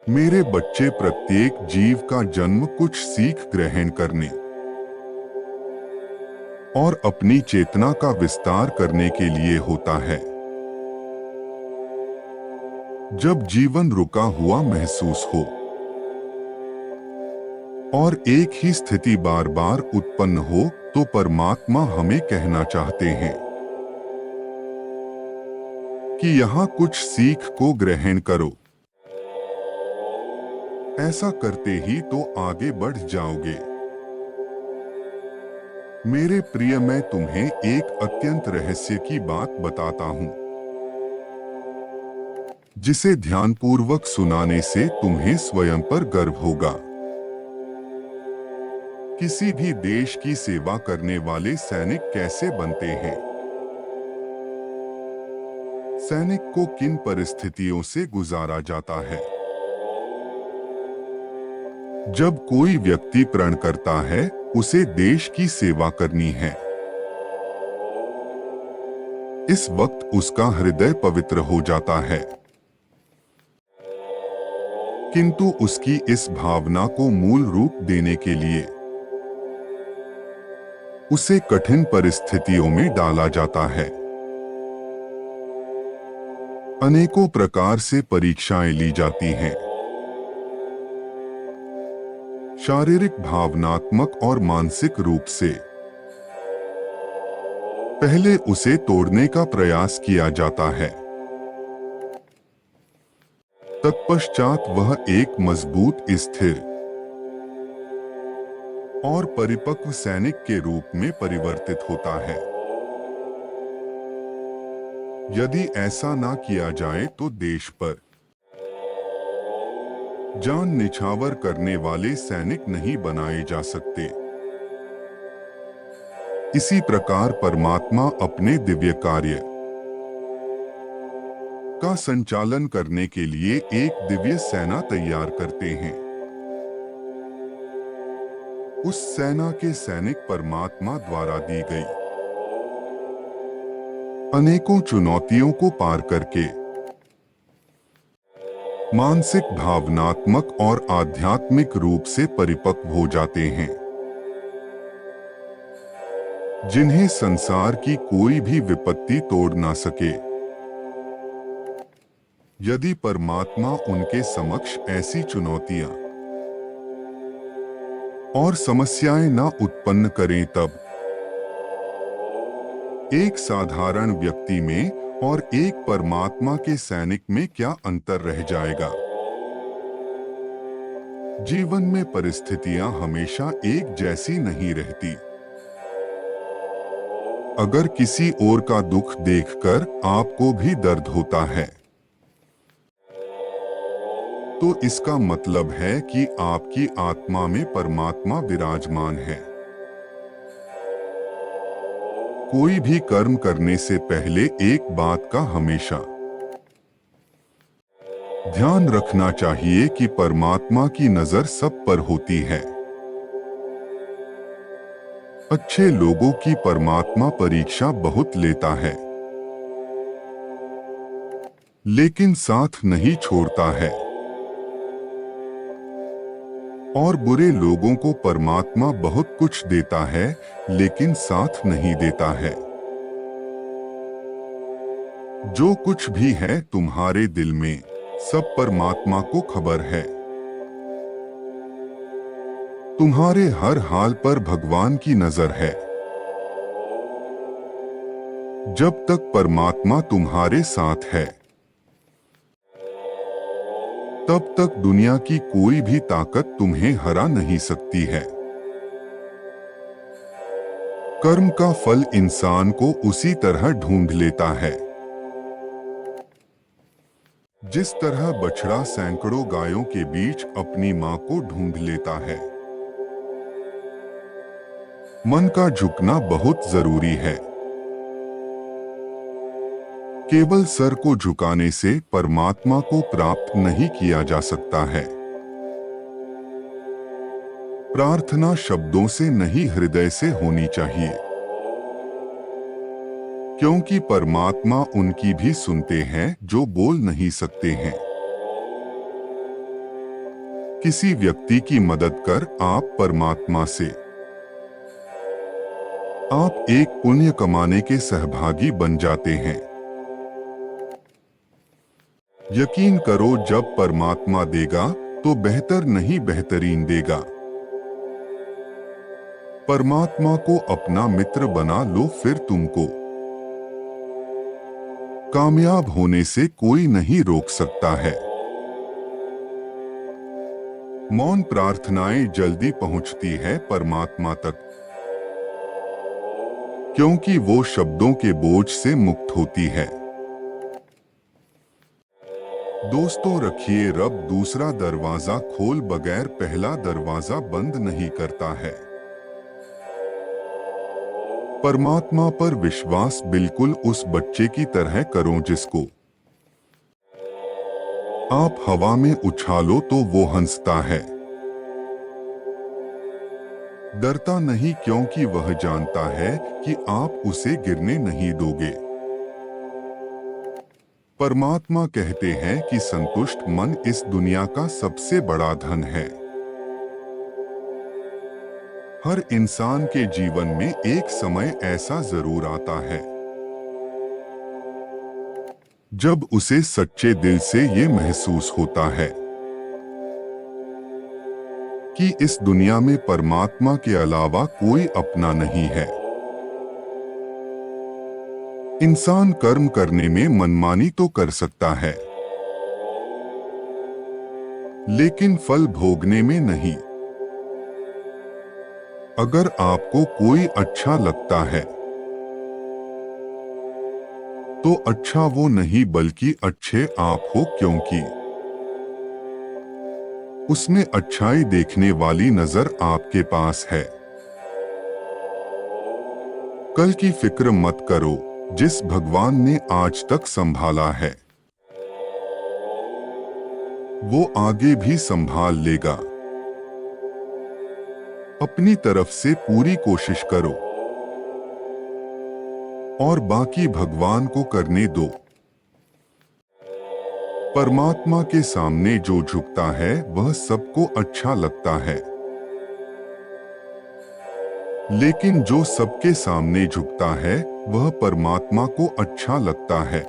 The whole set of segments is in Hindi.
मेरे बच्चे, प्रत्येक जीव का जन्म कुछ सीख ग्रहण करने और अपनी चेतना का विस्तार करने के लिए होता है। जब जीवन रुका हुआ महसूस हो और एक ही स्थिति बार बार उत्पन्न हो, तो परमात्मा हमें कहना चाहते हैं कि यहाँ कुछ सीख को ग्रहण करो। ऐसा करते ही तो आगे बढ़ जाओगे। मेरे प्रिय, मैं तुम्हें एक अत्यंत रहस्य की बात बताता हूँ, जिसे ध्यानपूर्वक सुनाने से तुम्हें स्वयं पर गर्व होगा। किसी भी देश की सेवा करने वाले सैनिक कैसे बनते हैं? सैनिक को किन परिस्थितियों से गुजारा जाता है? जब कोई व्यक्ति प्रण करता है उसे देश की सेवा करनी है, इस वक्त उसका हृदय पवित्र हो जाता है, किंतु उसकी इस भावना को मूल रूप देने के लिए उसे कठिन परिस्थितियों में डाला जाता है। अनेकों प्रकार से परीक्षाएं ली जाती हैं, शारीरिक, भावनात्मक और मानसिक रूप से। पहले उसे तोड़ने का प्रयास किया जाता है, तत्पश्चात वह एक मजबूत, स्थिर और परिपक्व सैनिक के रूप में परिवर्तित होता है। यदि ऐसा ना किया जाए तो देश पर जान निछावर करने वाले सैनिक नहीं बनाए जा सकते। इसी प्रकार परमात्मा अपने दिव्य कार्य का संचालन करने के लिए एक दिव्य सेना तैयार करते हैं। उस सेना के सैनिक परमात्मा द्वारा दी गई अनेकों चुनौतियों को पार करके मानसिक, भावनात्मक और आध्यात्मिक रूप से परिपक्व हो जाते हैं, जिन्हें संसार की कोई भी विपत्ति तोड़ ना सके। यदि परमात्मा उनके समक्ष ऐसी चुनौतियां और समस्याएं ना उत्पन्न करें, तब एक साधारण व्यक्ति में और एक परमात्मा के सैनिक में क्या अंतर रह जाएगा? जीवन में परिस्थितियां हमेशा एक जैसी नहीं रहती। अगर किसी और का दुख देखकर आपको भी दर्द होता है, तो इसका मतलब है कि आपकी आत्मा में परमात्मा विराजमान है। कोई भी कर्म करने से पहले एक बात का हमेशा ध्यान रखना चाहिए कि परमात्मा की नजर सब पर होती है। अच्छे लोगों की परमात्मा परीक्षा बहुत लेता है, लेकिन साथ नहीं छोड़ता है, और बुरे लोगों को परमात्मा बहुत कुछ देता है, लेकिन साथ नहीं देता है। जो कुछ भी है तुम्हारे दिल में, सब परमात्मा को खबर है। तुम्हारे हर हाल पर भगवान की नजर है। जब तक परमात्मा तुम्हारे साथ है, तब तक दुनिया की कोई भी ताकत तुम्हें हरा नहीं सकती है। कर्म का फल इंसान को उसी तरह ढूंढ लेता है, जिस तरह बछड़ा सैकड़ों गायों के बीच अपनी मां को ढूंढ लेता है। मन का झुकना बहुत जरूरी है। केवल सर को झुकाने से परमात्मा को प्राप्त नहीं किया जा सकता है। प्रार्थना शब्दों से नहीं, हृदय से होनी चाहिए, क्योंकि परमात्मा उनकी भी सुनते हैं जो बोल नहीं सकते हैं। किसी व्यक्ति की मदद कर आप परमात्मा से आप एक पुण्य कमाने के सहभागी बन जाते हैं। यकीन करो, जब परमात्मा देगा तो बेहतर नहीं बेहतरीन देगा। परमात्मा को अपना मित्र बना लो, फिर तुमको कामयाब होने से कोई नहीं रोक सकता है। मौन प्रार्थनाएं जल्दी पहुंचती है परमात्मा तक, क्योंकि वो शब्दों के बोझ से मुक्त होती है। दोस्तों, रखिए, रब दूसरा दरवाजा खोल बगैर पहला दरवाजा बंद नहीं करता है। परमात्मा पर विश्वास बिल्कुल उस बच्चे की तरह करो जिसको आप हवा में उछालो तो वो हंसता है। डरता नहीं, क्योंकि वह जानता है कि आप उसे गिरने नहीं दोगे। परमात्मा कहते हैं कि संतुष्ट मन इस दुनिया का सबसे बड़ा धन है। हर इंसान के जीवन में एक समय ऐसा जरूर आता है जब उसे सच्चे दिल से ये महसूस होता है कि इस दुनिया में परमात्मा के अलावा कोई अपना नहीं है। इंसान कर्म करने में मनमानी तो कर सकता है, लेकिन फल भोगने में नहीं। अगर आपको कोई अच्छा लगता है तो अच्छा वो नहीं बल्कि अच्छे आप हो, क्योंकि उसमें अच्छाई देखने वाली नजर आपके पास है। कल की फिक्र मत करो, जिस भगवान ने आज तक संभाला है वो आगे भी संभाल लेगा। अपनी तरफ से पूरी कोशिश करो और बाकी भगवान को करने दो। परमात्मा के सामने जो झुकता है वह सबको अच्छा लगता है, लेकिन जो सबके सामने झुकता है वह परमात्मा को अच्छा लगता है।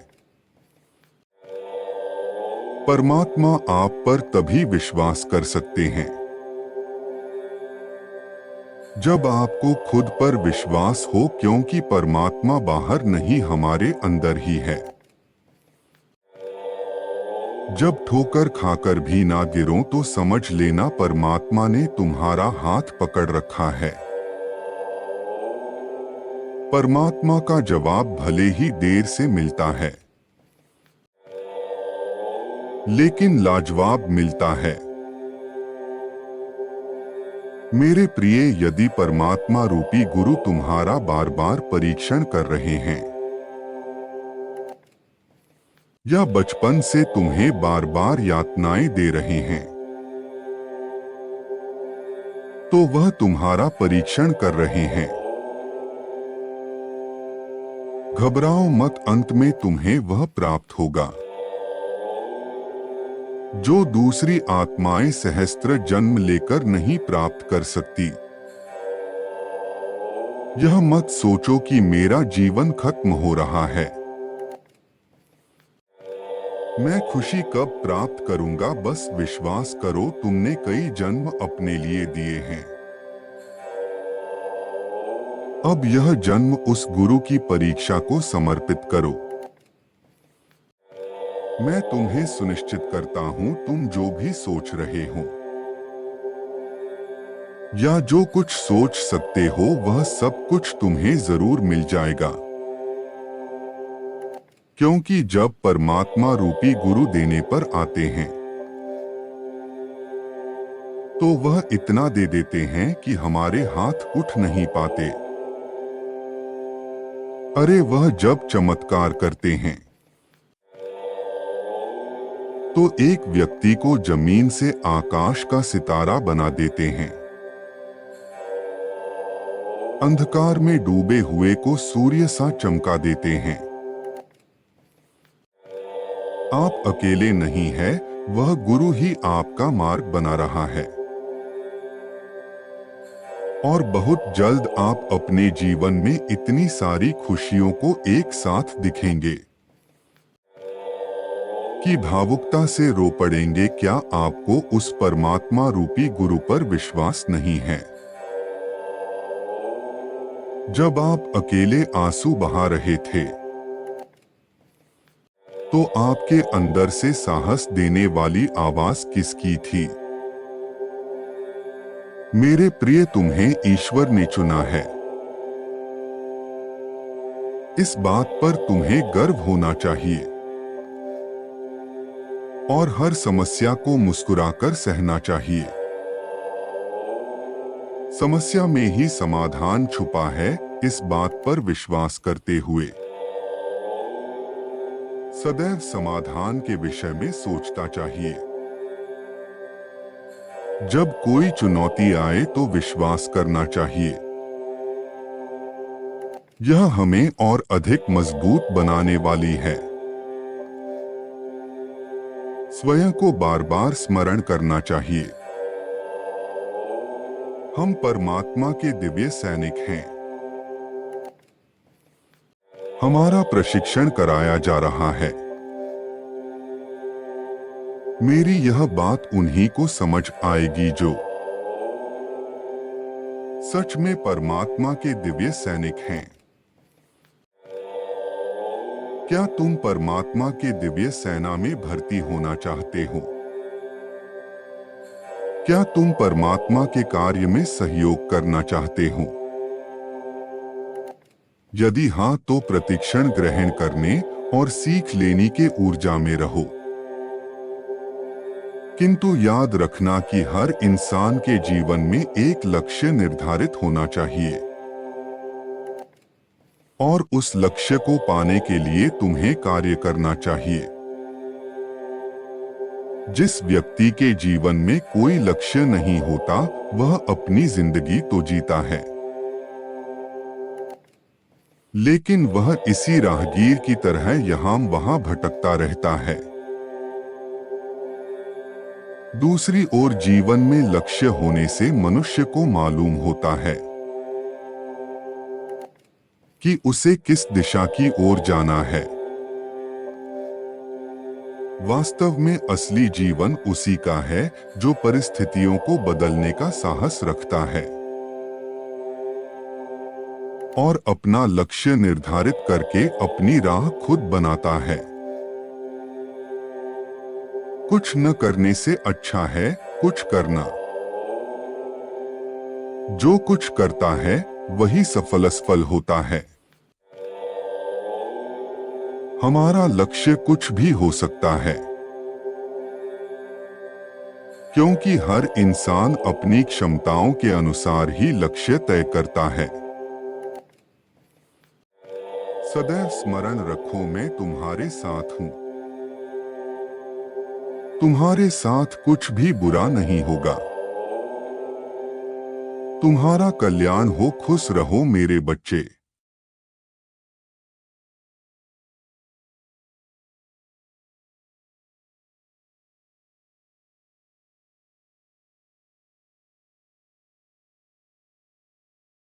परमात्मा आप पर तभी विश्वास कर सकते हैं जब आपको खुद पर विश्वास हो, क्योंकि परमात्मा बाहर नहीं हमारे अंदर ही है। जब ठोकर खाकर भी ना गिरो तो समझ लेना परमात्मा ने तुम्हारा हाथ पकड़ रखा है। परमात्मा का जवाब भले ही देर से मिलता है, लेकिन लाजवाब मिलता है। मेरे प्रिय, यदि परमात्मा रूपी गुरु तुम्हारा बार बार परीक्षण कर रहे हैं या बचपन से तुम्हें बार बार यातनाएं दे रहे हैं, तो वह तुम्हारा परीक्षण कर रहे हैं। घबराओ मत, अंत में तुम्हें वह प्राप्त होगा जो दूसरी आत्माएं सहस्त्र जन्म लेकर नहीं प्राप्त कर सकती। यह मत सोचो कि मेरा जीवन खत्म हो रहा है, मैं खुशी कब प्राप्त करूंगा। बस विश्वास करो, तुमने कई जन्म अपने लिए दिए हैं। अब यह जन्म उस गुरु की परीक्षा को समर्पित करो। मैं तुम्हें सुनिश्चित करता हूं, तुम जो भी सोच रहे हो या जो कुछ सोच सकते हो वह सब कुछ तुम्हें जरूर मिल जाएगा, क्योंकि जब परमात्मा रूपी गुरु देने पर आते हैं तो वह इतना दे देते हैं कि हमारे हाथ उठ नहीं पाते। अरे वह जब चमत्कार करते हैं तो एक व्यक्ति को जमीन से आकाश का सितारा बना देते हैं, अंधकार में डूबे हुए को सूर्य सा चमका देते हैं। आप अकेले नहीं हैं, वह गुरु ही आपका मार्ग बना रहा है और बहुत जल्द आप अपने जीवन में इतनी सारी खुशियों को एक साथ दिखेंगे कि भावुकता से रो पड़ेंगे। क्या आपको उस परमात्मा रूपी गुरु पर विश्वास नहीं है? जब आप अकेले आंसू बहा रहे थे तो आपके अंदर से साहस देने वाली आवाज किसकी थी? मेरे प्रिय, तुम्हें ईश्वर ने चुना है। इस बात पर तुम्हें गर्व होना चाहिए और हर समस्या को मुस्कुराकर सहना चाहिए। समस्या में ही समाधान छुपा है, इस बात पर विश्वास करते हुए सदैव समाधान के विषय में सोचता चाहिए। जब कोई चुनौती आए तो विश्वास करना चाहिए। यह हमें और अधिक मजबूत बनाने वाली है। स्वयं को बार बार स्मरण करना चाहिए, हम परमात्मा के दिव्य सैनिक हैं। हमारा प्रशिक्षण कराया जा रहा है। मेरी यह बात उन्हीं को समझ आएगी जो सच में परमात्मा के दिव्य सैनिक हैं। क्या तुम परमात्मा के दिव्य सेना में भर्ती होना चाहते हो? क्या तुम परमात्मा के कार्य में सहयोग करना चाहते हो? यदि हाँ, तो प्रतिक्षण ग्रहण करने और सीख लेने के ऊर्जा में रहो। किंतु याद रखना कि हर इंसान के जीवन में एक लक्ष्य निर्धारित होना चाहिए और उस लक्ष्य को पाने के लिए तुम्हें कार्य करना चाहिए। जिस व्यक्ति के जीवन में कोई लक्ष्य नहीं होता, वह अपनी जिंदगी तो जीता है, लेकिन वह इसी राहगीर की तरह यहाँ वहाँ भटकता रहता है। दूसरी ओर जीवन में लक्ष्य होने से मनुष्य को मालूम होता है कि उसे किस दिशा की ओर जाना है। वास्तव में असली जीवन उसी का है जो परिस्थितियों को बदलने का साहस रखता है और अपना लक्ष्य निर्धारित करके अपनी राह खुद बनाता है। कुछ न करने से अच्छा है कुछ करना। जो कुछ करता है वही सफल होता है। हमारा लक्ष्य कुछ भी हो सकता है, क्योंकि हर इंसान अपनी क्षमताओं के अनुसार ही लक्ष्य तय करता है। सदैव स्मरण रखो, मैं तुम्हारे साथ हूं। तुम्हारे साथ कुछ भी बुरा नहीं होगा। तुम्हारा कल्याण हो, खुश रहो मेरे बच्चे।